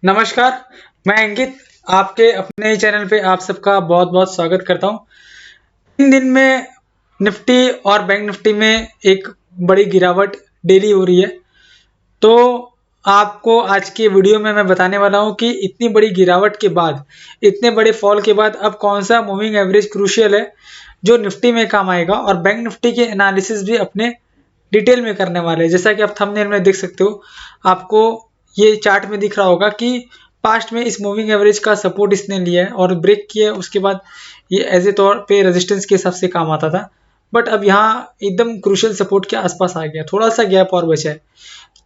नमस्कार, मैं अंकित आपके अपने ही चैनल पे आप सबका बहुत बहुत स्वागत करता हूँ। 3 दिन में निफ्टी और बैंक निफ्टी में एक बड़ी गिरावट डेली हो रही है। तो आपको आज की वीडियो में मैं बताने वाला हूँ कि इतनी बड़ी गिरावट के बाद, इतने बड़े फॉल के बाद अब कौन सा मूविंग एवरेज क्रूशियल है जो निफ्टी में काम आएगा, और बैंक निफ्टी के एनालिसिस भी अपने डिटेल में करने वाले हैं। जैसा कि आप थंबनेल में देख सकते हो, आपको ये चार्ट में दिख रहा होगा कि पास्ट में इस मूविंग एवरेज का सपोर्ट इसने लिया है और ब्रेक किया है, उसके बाद ये एज ए तौर पे रेजिस्टेंस के हिसाब से काम आता था। बट अब यहाँ एकदम क्रूशियल सपोर्ट के आसपास आ गया, थोड़ा सा गैप और बचा है।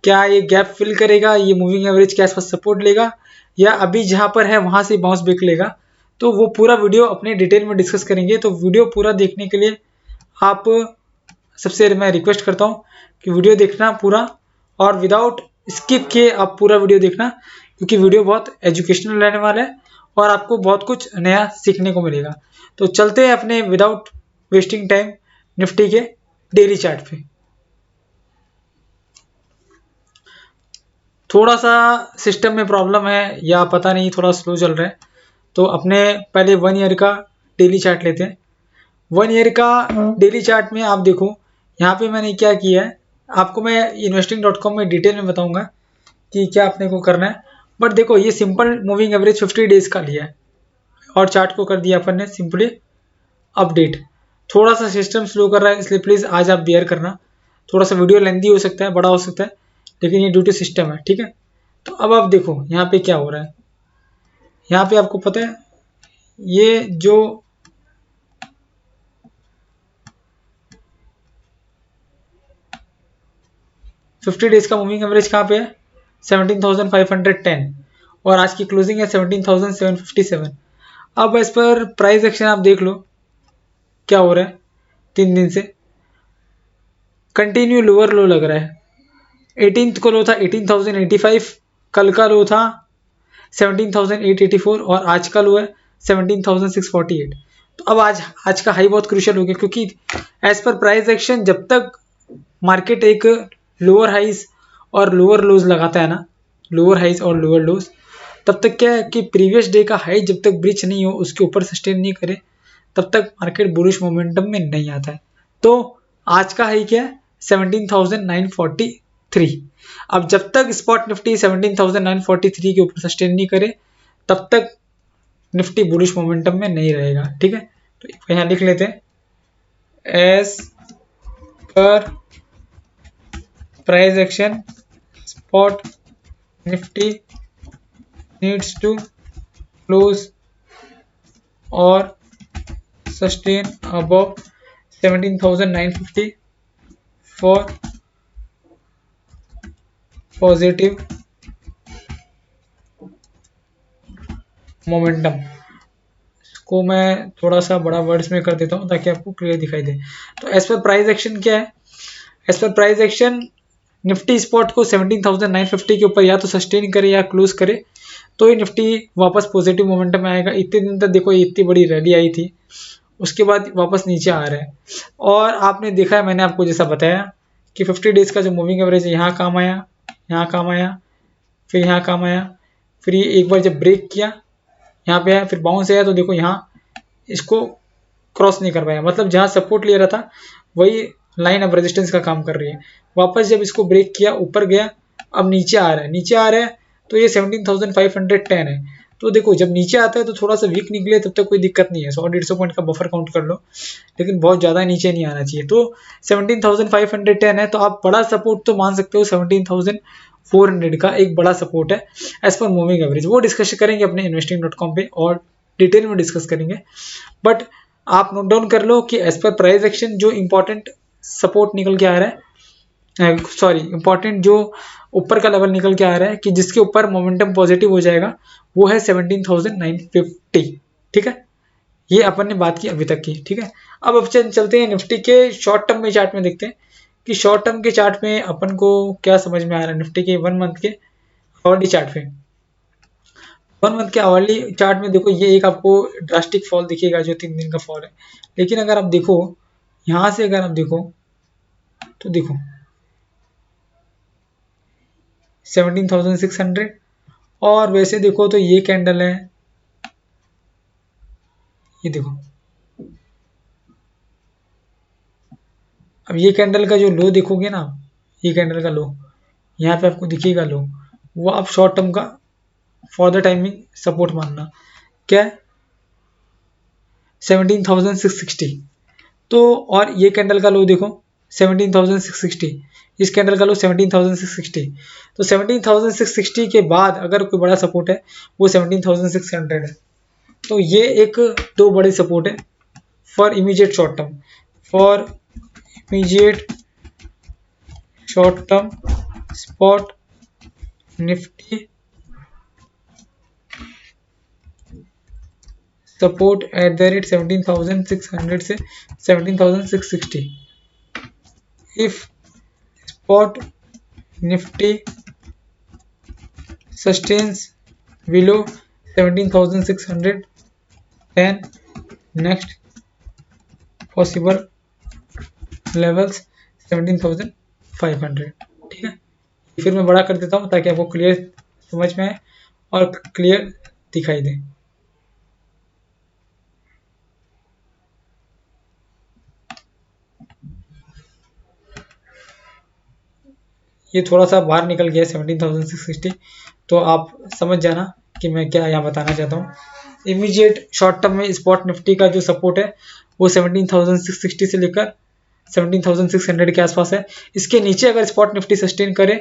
क्या ये गैप फिल करेगा, ये मूविंग एवरेज के आसपास सपोर्ट लेगा, या अभी जहाँ पर है वहां से बाउंस बैक लेगा? तो वो पूरा वीडियो अपने डिटेल में डिस्कस करेंगे। तो वीडियो पूरा देखने के लिए आप सबसे मैं रिक्वेस्ट करता हूँ कि वीडियो देखना पूरा, और विदाउट स्किप किए आप पूरा वीडियो देखना, क्योंकि वीडियो बहुत एजुकेशनल रहने वाला है और आपको बहुत कुछ नया सीखने को मिलेगा। तो चलते हैं अपने विदाउट वेस्टिंग टाइम निफ्टी के डेली चार्ट पे। थोड़ा सा सिस्टम में प्रॉब्लम है या पता नहीं, थोड़ा स्लो चल रहा है। तो अपने पहले 1 ईयर का डेली चार्ट लेते हैं। 1 ईयर का डेली चार्ट में आप देखो, यहाँ पे मैंने क्या किया है, आपको मैं investing.com में डिटेल में बताऊंगा कि क्या अपने को करना है। बट देखो, ये सिंपल मूविंग एवरेज 50 डेज का लिया है और चार्ट को कर दिया अपन ने सिंपली अपडेट। थोड़ा सा सिस्टम स्लो कर रहा है, इसलिए प्लीज आज आप बेयर करना। थोड़ा सा वीडियो लेंदी हो सकता है, बड़ा हो सकता है, लेकिन ये ड्यू टू सिस्टम है, ठीक है। तो अब आप देखो यहाँ पे क्या हो रहा है। यहाँ पे आपको पता है, ये जो फिफ्टी डेज का मूविंग एवरेज कहाँ पे है, 17,510, और आज की क्लोजिंग है 17,757। अब इस पर प्राइस एक्शन आप देख लो क्या हो रहा है। 3 दिन से कंटिन्यू लोअर लो लग रहा है। 18th को लो था 18,085, कल का लो था 17,884, और आज का लो है 17,648। तो अब आज का हाई बहुत क्रूशियल हो गया, क्योंकि एज पर प्राइस एक्शन जब तक मार्केट एक लोअर हाइज और लोअर लोज लगाता है ना, लोअर हाइज और लोअर लोज, तब तक क्या है कि प्रीवियस डे का हाई जब तक ब्रीच नहीं हो, उसके ऊपर सस्टेन नहीं करे, तब तक मार्केट बुलिश मोमेंटम में नहीं आता है। तो आज का हाई क्या है, 17,943। अब जब तक स्पॉट निफ्टी 17,943 के ऊपर सस्टेन नहीं करे, तब तक निफ्टी बुलिश मोमेंटम में नहीं रहेगा, ठीक है। तो यहाँ लिख लेते हैं, as per price action spot nifty needs to close or sustain above 17,950 for positive momentum। इसको मैं थोड़ा सा बड़ा वर्ड्स में कर देता हूँ ताकि आपको क्लियर दिखाई दे। तो एज पर प्राइस एक्शन क्या है, as per price action Nifty spot को 17,950 के ऊपर या तो सस्टेन करे या क्लोज करे, तो ये निफ्टी वापस पॉजिटिव मोमेंटम में आएगा। इतने दिन तक देखो ये इतनी बड़ी रैली आई थी, उसके बाद वापस नीचे आ रहा है। और आपने देखा है, मैंने आपको जैसा बताया कि 50 डेज का जो मूविंग एवरेज है, यहाँ काम आया, यहाँ काम आया, फिर यहाँ काम आया, फिर ये एक बार जब ब्रेक किया यहाँ पे आया, फिर बाउंस आया, तो देखो यहाँ इसको क्रॉस नहीं कर पाया, मतलब जहाँ सपोर्ट ले रहा था वही लाइन ऑफ रेजिस्टेंस का काम कर रही है। वापस जब इसको ब्रेक किया, ऊपर गया, अब नीचे आ रहा है, नीचे आ रहा है, तो ये 17,510 है। तो देखो जब नीचे आता है तो थोड़ा सा वीक निकले तब तक कोई दिक्कत नहीं है, 100-150 पॉइंट का बफर काउंट कर लो, लेकिन बहुत ज़्यादा नीचे नहीं आना चाहिए। तो 17,510 है, तो आप बड़ा सपोर्ट तो मान सकते हो 17,400 का एक बड़ा सपोर्ट है एज पर मूविंग एवरेज। वो डिस्कस करेंगे अपने investing.com पे और डिटेल में डिस्कस करेंगे। बट आप नोट डाउन कर लो कि एज पर प्राइस एक्शन जो इंपॉर्टेंट सपोर्ट निकल के आ रहा है, सॉरी इंपॉर्टेंट जो ऊपर का लेवल निकल के आ रहा है कि जिसके ऊपर मोमेंटम पॉजिटिव हो जाएगा, वो है 17,950, ठीक है। ये अपन ने बात की अभी तक की, ठीक है। अब चलते हैं निफ्टी के शॉर्ट टर्म में चार्ट में, देखते हैं कि शॉर्ट टर्म के चार्ट में अपन को क्या समझ में आ रहा है। निफ्टी के 1 मंथ के आवरली चार्ट में, 1 मंथ के आवरली चार्ट में देखो, ये एक आपको ड्रास्टिक फॉल दिखेगा जो 3 दिन का फॉल है। लेकिन अगर आप देखो यहाँ से, अगर आप देखो तो देखो 17,600 और वैसे देखो तो ये कैंडल है, ये देखो। अब ये कैंडल का जो लो देखोगे ना, ये कैंडल का लो यहाँ पे आपको दिखेगा लो, वो आप शॉर्ट टर्म का फॉर द टाइमिंग सपोर्ट मानना। क्या है? 17,660। तो और ये कैंडल का लो देखो 17,660, इस कैंडल का लो 17,660। तो 17,660 के बाद अगर कोई बड़ा सपोर्ट है वो 17,600 है। तो ये एक दो बड़े सपोर्ट है for immediate short term, for immediate short term spot Nifty support at the rate 17,600 से 17,660। If spot nifty sustains below 17,600 then next possible levels 17,500। ठीक है, फिर मैं बड़ा कर देता हूँ ताकि आपको क्लियर समझ में आए और क्लियर दिखाई दे। ये थोड़ा सा बाहर निकल गया 17,660, तो आप समझ जाना कि मैं क्या यहाँ बताना चाहता हूँ। इमीडिएट शॉर्ट टर्म में स्पॉट निफ्टी का जो सपोर्ट है वो 17,660 से लेकर 17,600 के आसपास है। इसके नीचे अगर स्पॉट निफ्टी सस्टेन करे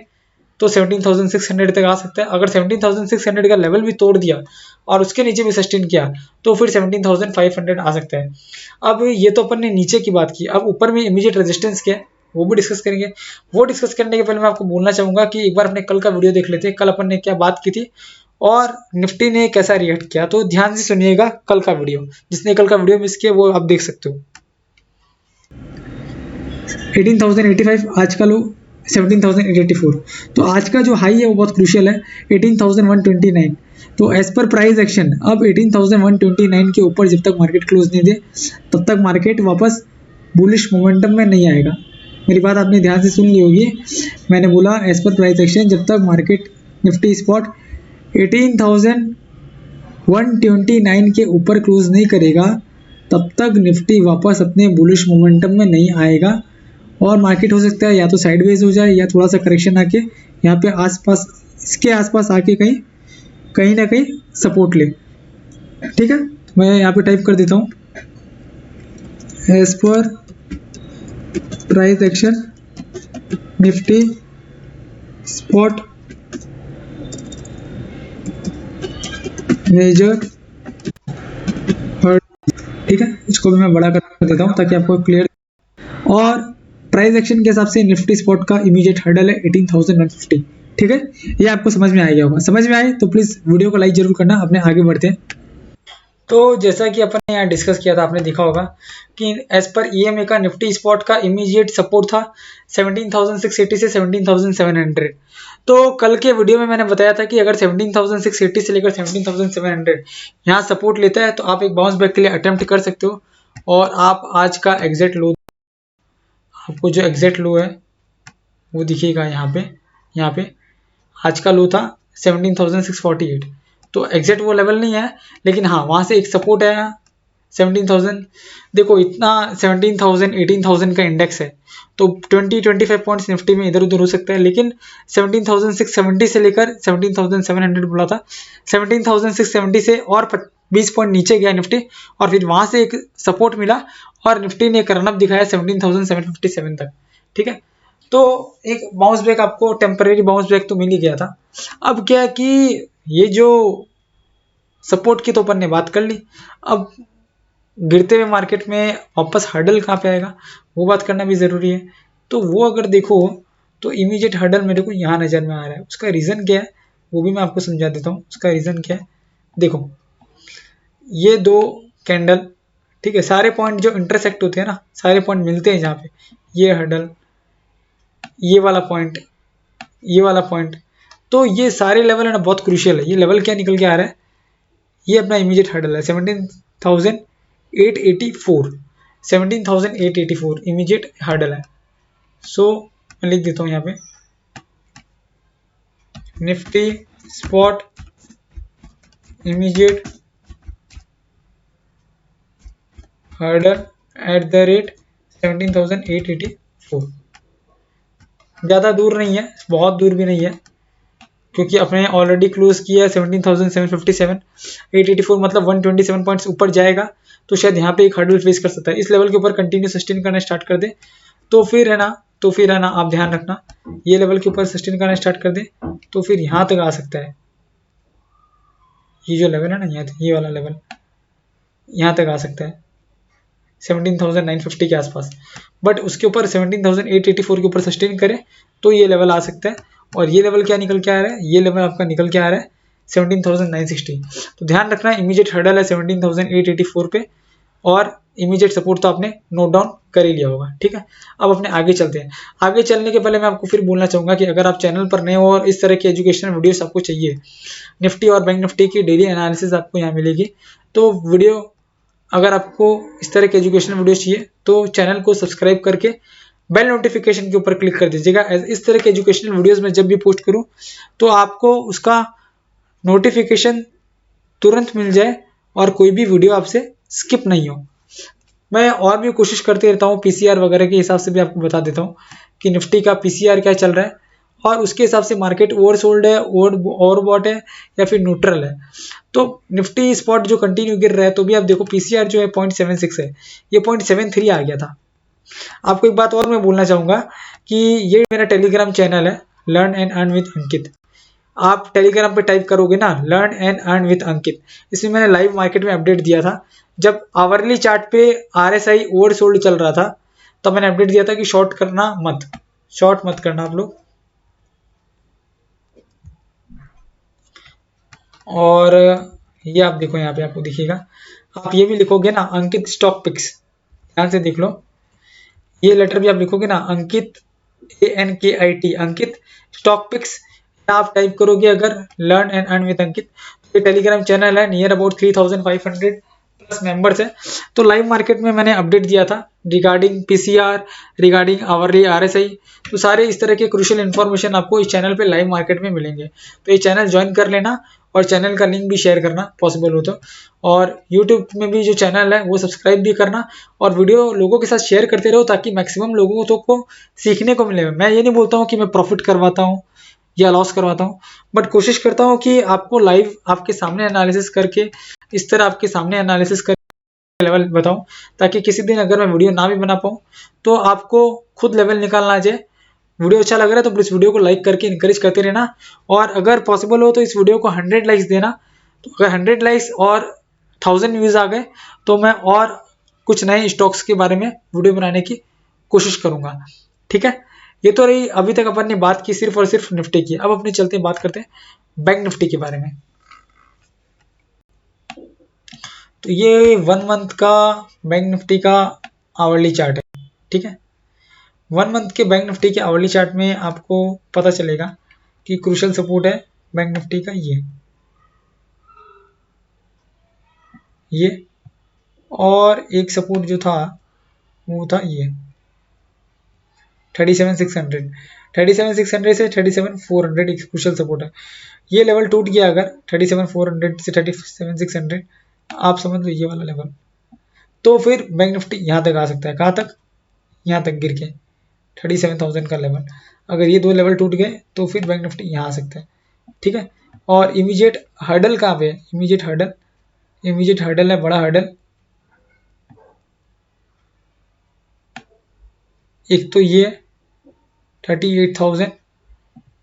तो 17,600 तक आ सकता है। अगर 17,600 का लेवल भी तोड़ दिया और उसके नीचे भी सस्टेन किया तो फिर 17,500 आ सकता है। अब ये तो अपन ने नीचे की बात की, अब ऊपर में इमीडिएट रेजिस्टेंस क्या है वो भी डिस्कस करेंगे। वो डिस्कस करने के पहले मैं आपको बोलना चाहूंगा कि एक बार अपने कल का वीडियो देख लेते हैं, कल अपन ने क्या बात की थी और निफ्टी ने कैसा रिएक्ट किया। तो ध्यान से सुनिएगा कल का वीडियो, जिसने कल का वीडियो मिस किया वो आप देख सकते हो। 18,085, आज का लो 17,884। तो आज का जो हाई है वो बहुत क्रूशियल है 18,129। तो एज पर प्राइस एक्शन अब 18,129 के ऊपर जब तक मार्केट क्लोज नहीं दे तब तक मार्केट वापस बुलिश मोमेंटम में नहीं आएगा। मेरी बात आपने ध्यान से सुन ली होगी, मैंने बोला एज पर प्राइस एक्शन जब तक मार्केट निफ्टी स्पॉट 18,129 के ऊपर क्लोज नहीं करेगा तब तक निफ्टी वापस अपने बुलिश मोमेंटम में नहीं आएगा और मार्केट हो सकता है या तो साइडवेज हो जाए या थोड़ा सा करेक्शन आके यहाँ पे आसपास, इसके आसपास आके कहीं कहीं ना कहीं सपोर्ट ले। ठीक है, मैं यहाँ पे टाइप कर देता हूँ as per price action Nifty spot major. ठीक है, इसको भी मैं बड़ा कर देता हूँ ताकि आपको क्लियर। और प्राइस एक्शन के हिसाब से निफ्टी स्पॉट का इमीडिएट हर्डल है 18,150। ठीक है, ये आपको समझ में आ गया होगा। समझ में आए तो प्लीज वीडियो को लाइक जरूर करना। अपने आगे बढ़ते हैं। तो जैसा कि अपन ने यहाँ डिस्कस किया था, आपने देखा होगा कि एज पर ईएमए का निफ्टी स्पॉट का इमीडिएट सपोर्ट था 17,680 से 17,700। तो कल के वीडियो में मैंने बताया था कि अगर 17,680 से लेकर 17,700 यहाँ सपोर्ट लेता है तो आप एक बाउंस बैक के लिए अटेम्प्ट कर सकते हो और आप आज का एग्जैक्ट लो, आपको जो एग्जैक्ट लो है वो दिखेगा यहाँ पे आज का लो था 17,648। तो एग्जैक्ट वो लेवल नहीं है, लेकिन हाँ वहाँ से एक सपोर्ट आया 17,000। देखो इतना 17,000 18,000 का इंडेक्स है तो 20-25 पॉइंट्स निफ्टी में इधर उधर हो सकता है, लेकिन 17,670 से लेकर 17,700 बोला था, 17,670 से और 20 पॉइंट नीचे गया निफ्टी और फिर वहां से एक सपोर्ट मिला और निफ्टी ने एक रनअप दिखाया 17,757 तक। ठीक है, तो एक बाउंस बैक, आपको टेम्परेरी बाउंस बैक तो मिल ही गया था। अब क्या है कि ये जो सपोर्ट की तो अपन ने बात कर ली, अब गिरते हुए मार्केट में वापस हर्डल कहाँ पे आएगा वो बात करना भी ज़रूरी है। तो वो अगर देखो तो इमीडिएट हर्डल मेरे को यहाँ नज़र में आ रहा है। उसका रीज़न क्या है वो भी मैं आपको समझा देता हूँ। उसका रीज़न क्या है, देखो ये दो कैंडल, ठीक है, सारे पॉइंट जो इंटरसेक्ट होते हैं ना, सारे पॉइंट मिलते हैं जहाँ पे, ये हर्डल, ये वाला पॉइंट, ये वाला पॉइंट, तो ये सारे लेवल है ना बहुत क्रूशियल है। ये लेवल क्या निकल के आ रहा है, ये अपना इमीडिएट हर्डल है 17,884, 17,884 इमीडिएट हर्डल है। सो मैं लिख देता हूँ यहाँ पे Nifty spot immediate hurdle at the rate 17,884। ज़्यादा दूर नहीं है, बहुत दूर भी नहीं है, क्योंकि अपने ऑलरेडी क्लोज किया है 17,757। 884 मतलब 127 पॉइंट्स ऊपर जाएगा तो शायद यहाँ पे एक हर्डल फेस कर सकता है। इस लेवल के ऊपर कंटिन्यू सस्टेन करना स्टार्ट कर दे तो फिर है ना आप ध्यान रखना, ये लेवल के ऊपर सस्टेन करना स्टार्ट कर दे तो फिर यहाँ तक आ सकता है। ये जो लेवल है ना, ये वाला लेवल यहाँ तक आ सकता है 17,950 के आसपास। बट उसके ऊपर 17,884 के ऊपर सस्टेन करे तो ये लेवल आ सकता है। और ये लेवल क्या निकल के आ रहा है, ये लेवल आपका निकल के आ रहा है 17,960। तो ध्यान रखना, इमीडिएट हर्डल है 17,884 पे, और इमीडिएट सपोर्ट तो आपने नोट डाउन कर ही लिया होगा। ठीक है, अब अपने आगे चलते हैं। आगे चलने के पहले मैं आपको फिर बोलना चाहूंगा कि अगर आप चैनल पर नए हो और इस तरह की एजुकेशनल वीडियोस आपको चाहिए, निफ्टी और बैंक निफ्टी की डेली एनालिसिस आपको यहाँ मिलेगी, तो वीडियो अगर आपको इस तरह के एजुकेशनल वीडियो चाहिए तो चैनल को सब्सक्राइब करके बेल नोटिफिकेशन के ऊपर क्लिक कर दीजिएगा। इस तरह के एजुकेशनल वीडियोस में जब भी पोस्ट करूं तो आपको उसका नोटिफिकेशन तुरंत मिल जाए और कोई भी वीडियो आपसे स्किप नहीं हो। मैं और भी कोशिश करते रहता हूँ, पीसीआर वगैरह के हिसाब से भी आपको बता देता हूँ कि निफ्टी का पीसीआर क्या चल रहा है और उसके हिसाब से मार्केट ओवरसोल्ड है, ओवरबॉट है या फिर न्यूट्रल है। तो निफ्टी स्पॉट जो कंटिन्यू गिर रहा है तो भी आप देखो पीसीआर जो है 0.76 है, ये 0.73 आ गया था। आपको एक बात और मैं बोलना चाहूंगा कि ये मेरा टेलीग्राम चैनल है लर्न एंड अर्न विद अंकित। आप टेलीग्राम पे टाइप करोगे ना लर्न एंड अर्न विद अंकित, इसमें मैंने लाइव मार्केट में अपडेट दिया था। जब आवरली चार्ट पे आरएसआई ओवरसोल्ड चल रहा था तब मैंने अपडेट दिया था कि शॉर्ट मत करना आप लोग। और ये आप देखो, यहाँ पे आपको दिखेगा, आप ये भी लिखोगे ना अंकित स्टॉक पिक्स, ध्यान से देख लो, ये लेटर भी आप लिखोगे ना अंकित ANKIT अंकित स्टॉक पिक्स, आप टाइप करोगे अगर लर्न एंड अर्न विद अंकित। ये टेलीग्राम चैनल है, नियर अबाउट 3,500 प्लस मेंबर्स है। तो लाइव मार्केट में मैंने अपडेट दिया था regarding PCR, regarding hourly RSI, तो सारे इस तरह के क्रूशियल इन्फॉर्मेशन आपको इस चैनल पे लाइव मार्केट में मिलेंगे। तो ये चैनल ज्वाइन कर लेना और चैनल का लिंक भी शेयर करना पॉसिबल हो तो, और यूट्यूब में भी जो चैनल है वो सब्सक्राइब भी करना और वीडियो लोगों के साथ शेयर करते रहो ताकि मैक्सिमम लोगों को सीखने को मिले। मैं ये नहीं बोलता हूँ कि मैं प्रॉफिट करवाता हूँ या लॉस करवाता हूँ, बट कोशिश करता हूँ कि आपको लाइव आपके सामने एनालिसिस करके, इस तरह आपके सामने एनालिसिस करके लेवल बताऊं, ताकि किसी दिन अगर मैं वीडियो ना भी बना पाऊँ तो आपको खुद लेवल निकालना आ जाए। वीडियो अच्छा लग रहा है तो प्लीज़ वीडियो को लाइक करके इंकरेज करते रहना, और अगर पॉसिबल हो तो इस वीडियो को 100 लाइक्स देना। तो अगर 100 लाइक्स और 1000 व्यूज़ आ गए तो मैं और कुछ नए स्टॉक्स के बारे में वीडियो बनाने की कोशिश करूंगा। ठीक है, ये तो रही अभी तक अपन ने बात की सिर्फ और सिर्फ निफ्टी की। अब अपने चलते बात करते हैं बैंक निफ्टी के बारे में। तो ये 1 मंथ का बैंक निफ्टी का आवरली चार्ट है। ठीक है, 1 मंथ के बैंक निफ्टी के आवरली चार्ट में आपको पता चलेगा कि क्रूशियल सपोर्ट है बैंक निफ्टी का ये, और एक सपोर्ट जो था वो था ये 37,600। 37,600 से 37,400 एक क्रूशियल सपोर्ट है। ये लेवल टूट गया अगर 37,400 से 37,600, आप समझ लो ये वाला लेवल, तो फिर बैंक निफ्टी यहाँ तक आ सकता है। कहाँ तक? यहाँ तक गिर के 37,000 का लेवल। अगर ये दो लेवल टूट गए तो फिर बैंक निफ्टी यहाँ आ सकता है। ठीक है, और इमीडिएट हर्डल कहाँ पे है? इमीडिएट हर्डल है, बड़ा हर्डल, एक तो ये 38,000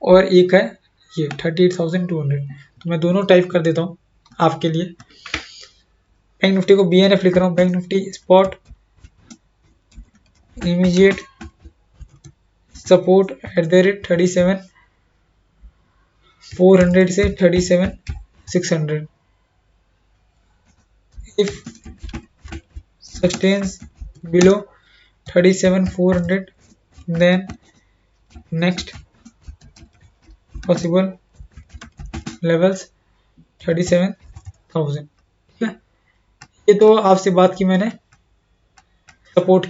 और एक है ये 38,200। तो मैं दोनों टाइप कर देता हूँ आपके लिए। बैंक निफ्टी को BNF लिख रहा हूँ, bank Nifty spot immediate support at the rate 37,400 से 37,600। If sustains below 37,400 then next possible levels 37,000। ठीक है, ये तो आपसे बात की मैंने सपोर्ट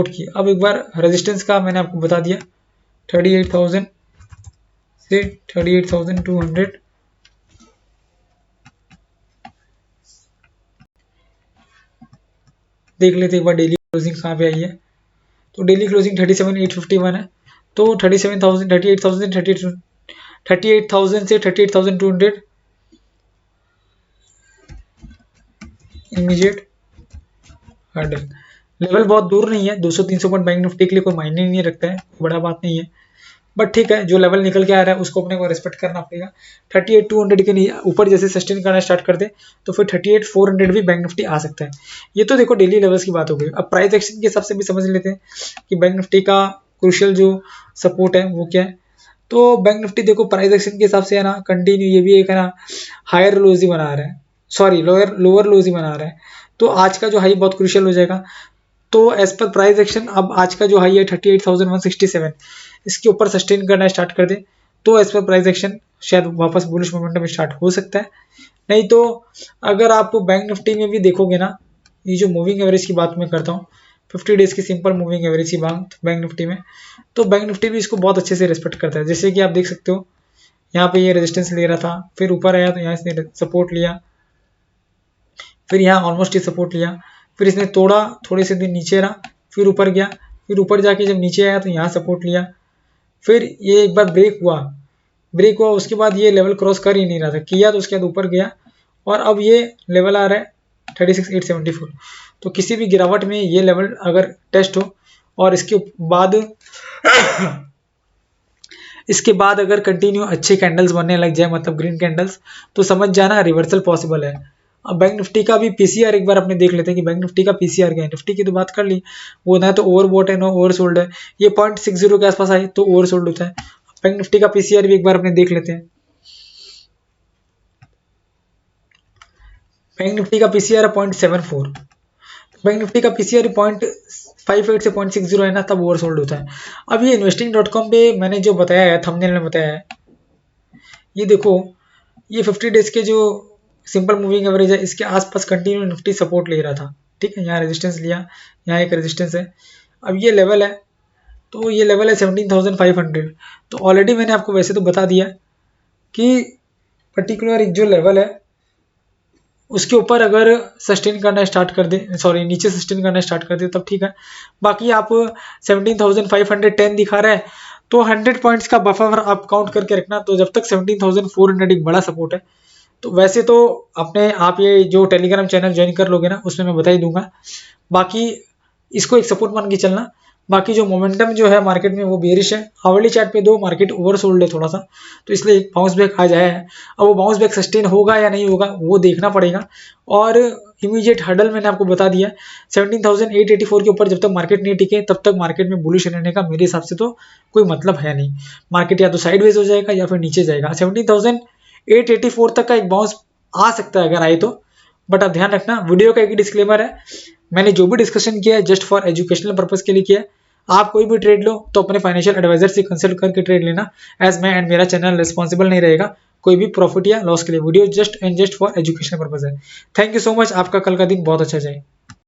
की। अब एक बार रेजिस्टेंस का मैंने आपको बता दिया 38,000 से 38,200, देख लेते एक बार डेली क्लोजिंग कहाँ पे आई है। तो डेली क्लोजिंग 37,851 है। तो 37,000 38,000 38,000 से 38,200 इमीडिएट हर्डल। लेवल बहुत दूर नहीं है, 200-300 पॉइंट बैंक निफ्टी के लिए कोई मायने नहीं रखता है, बड़ा बात नहीं है। बट ठीक है, जो लेवल निकल के आ रहा है उसको अपने को रिस्पेक्ट करना पड़ेगा। 38,200 के ऊपर जैसे सस्टेन करना स्टार्ट कर दे तो फिर 38,400 भी बैंक निफ्टी आ सकता है। ये तो देखो डेली लेवल्स की बात हो गई। अब प्राइस एक्शन के हिसाब से भी समझ लेते हैं कि बैंक निफ्टी का क्रूशियल जो सपोर्ट है वो क्या है। तो बैंक निफ्टी देखो प्राइस एक्शन के हिसाब से है ना, कंटिन्यू ये भी एक है ना हायर लोज ही बना रहा है, सॉरी लोअर लोज ही बना रहा है। तो आज का जो हाई बहुत क्रूशियल हो जाएगा। तो एज पर प्राइस एक्शन अब आज का जो हाई है 38,167, इसके ऊपर सस्टेन करना स्टार्ट कर दे तो एज पर प्राइस एक्शन शायद वापस बुलिश मोमेंटम स्टार्ट हो सकता है। नहीं तो अगर आप बैंक निफ्टी में भी देखोगे ना, ये जो मूविंग एवरेज की बात मैं करता हूँ, 50 डेज की सिंपल मूविंग एवरेज की बात बैंक निफ्टी में, तो बैंक निफ्टी भी इसको बहुत अच्छे से रिस्पेक्ट करता है। जैसे कि आप देख सकते हो यहाँ पे ये रेजिस्टेंस ले रहा था, फिर ऊपर आया तो यहाँ इसने सपोर्ट लिया, फिर यहाँ ऑलमोस्ट ही सपोर्ट लिया, फिर इसने तोड़ा, थोड़े से दिन नीचे रहा, फिर ऊपर गया, फिर ऊपर जाके जब नीचे आया तो यहाँ सपोर्ट लिया, फिर ये एक बार ब्रेक हुआ उसके बाद ये लेवल क्रॉस कर ही नहीं रहा था, किया तो उसके बाद ऊपर गया और अब ये लेवल आ रहा है 36,874। तो किसी भी गिरावट में ये लेवल अगर टेस्ट हो और इसके बाद अगर कंटिन्यू अच्छे कैंडल्स बनने लग जाए, मतलब ग्रीन कैंडल्स, तो समझ जाना रिवर्सल पॉसिबल है। अब बैंक निफ्टी का भी पीसीआर एक बार अपने देख लेते हैं कि बैंक निफ्टी का पीसीआर क्या है। निफ्टी की तो बात कर ली, वो ना तो ओवरबॉट है ना ओवरसोल्ड है। ये 0.60 के आसपास आए तो ओवरसोल्ड होता है। बैंक निफ्टी का पीसीआर भी एक बार अपने देख लेते हैं। बैंक निफ्टी का पीसीआर 0.74, बैंक निफ्टी का पीसीआर 0.58 से 0.60 है ना, तब ओवरसोल्ड होता है। अब ये investing.com पे मैंने जो बताया है, थंबनेल में बताया है, ये देखो ये 50 डेज के जो सिंपल मूविंग एवरेज है इसके आसपास कंटिन्यू निफ्टी सपोर्ट ले रहा था। ठीक है, यहाँ रेजिस्टेंस लिया, यहाँ एक रेजिस्टेंस है, अब ये लेवल है, तो ये लेवल है 17,500। तो ऑलरेडी मैंने आपको वैसे तो बता दिया कि पर्टिकुलर एक जो लेवल है उसके ऊपर अगर सस्टेन करना स्टार्ट कर दे, सॉरी नीचे सस्टेन करना स्टार्ट कर दे तब ठीक है। बाकी आप 17,510 दिखा रहा है तो 100 पॉइंट्स का बफर आप काउंट करके रखना। तो जब तक 17,400 एक बड़ा सपोर्ट है, तो वैसे तो अपने आप ये जो टेलीग्राम चैनल ज्वाइन कर लोगे ना उसमें मैं बता ही दूंगा। बाकी इसको एक सपोर्ट मान के चलना। बाकी जो मोमेंटम जो है मार्केट में वो बेरिश है। हावर्ली चार्ट पे दो मार्केट ओवरसोल्ड है थोड़ा सा, तो इसलिए एक बाउंस बैक आ जाया है। अब वो बाउंस बैक सस्टेन होगा या नहीं होगा वो देखना पड़ेगा। और इमीडिएट हर्डल मैंने आपको बता दिया 17,884 के ऊपर जब तक मार्केट नहीं टिके तब तक मार्केट में बुलिश रहने का मेरे हिसाब से तो कोई मतलब है नहीं। मार्केट या तो साइडवेज हो जाएगा या फिर नीचे जाएगा। 17,884 तक का एक बाउंस आ सकता है अगर आए तो, बट आप ध्यान रखना। वीडियो का एक डिस्क्लेमर है, मैंने जो भी डिस्कशन किया है जस्ट फॉर एजुकेशनल पर्पज के लिए किया है। आप कोई भी ट्रेड लो तो अपने फाइनेंशियल एडवाइजर से कंसल्ट करके ट्रेड लेना, एज मैं एंड मेरा चैनल रिस्पॉन्सिबल नहीं रहेगा कोई भी प्रॉफिट या लॉस के लिए। Video just and just for educational purpose है। थैंक यू सो मच, आपका कल का दिन बहुत अच्छा जाए।